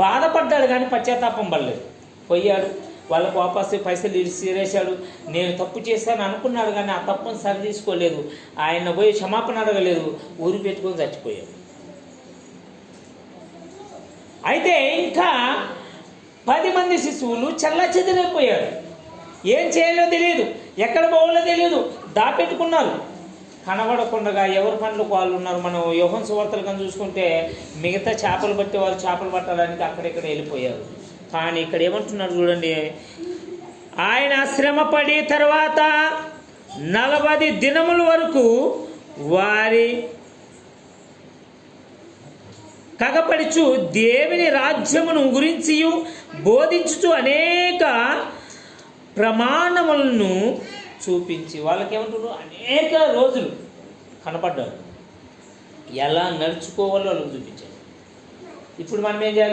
బాధపడ్డాడు కానీ పశ్చాత్తాపం పడలేదు. పోయాడు, వాళ్ళకు వాపసు పైసలు ఇసిరేశాడు. నేను తప్పు చేశాను అనుకున్నాడు కానీ ఆ తప్పును సరి తీసుకోలేదు. ఆయన పోయి క్షమాపణ అడగలేదు, ఊరి పెట్టుకొని చచ్చిపోయాడు. అయితే ఇంకా 10 మంది శిశువులు చెల్లాచెదిరైపోయారు. ఏం చేయాలో తెలియదు, ఎక్కడ పోవాలో తెలియదు, దాపెట్టుకున్నారు. కనబడకుండా ఎవరి పనులకు వాళ్ళు ఉన్నారు. మనం యోహాను సువార్తలు కానీ చూసుకుంటే మిగతా చేపలు పట్టే వాళ్ళు చేపలు పట్టడానికి అక్కడెక్కడ వెళ్ళిపోయారు. కానీ ఇక్కడ ఏమంటున్నారు చూడండి, ఆయన శ్రమపడి తర్వాత 40 దినముల వరకు వారి కగపడుచు దేవుని రాజ్యమును గురించి బోధించుచు అనేక ప్రమాణములను చూపించి, వాళ్ళకి ఏమంటారు, అనేక రోజులు కనపడ్డారు. ఎలా నడుచుకోవాలో వాళ్ళకి చూపించారు. ఇప్పుడు మనం ఏం చేయాలి?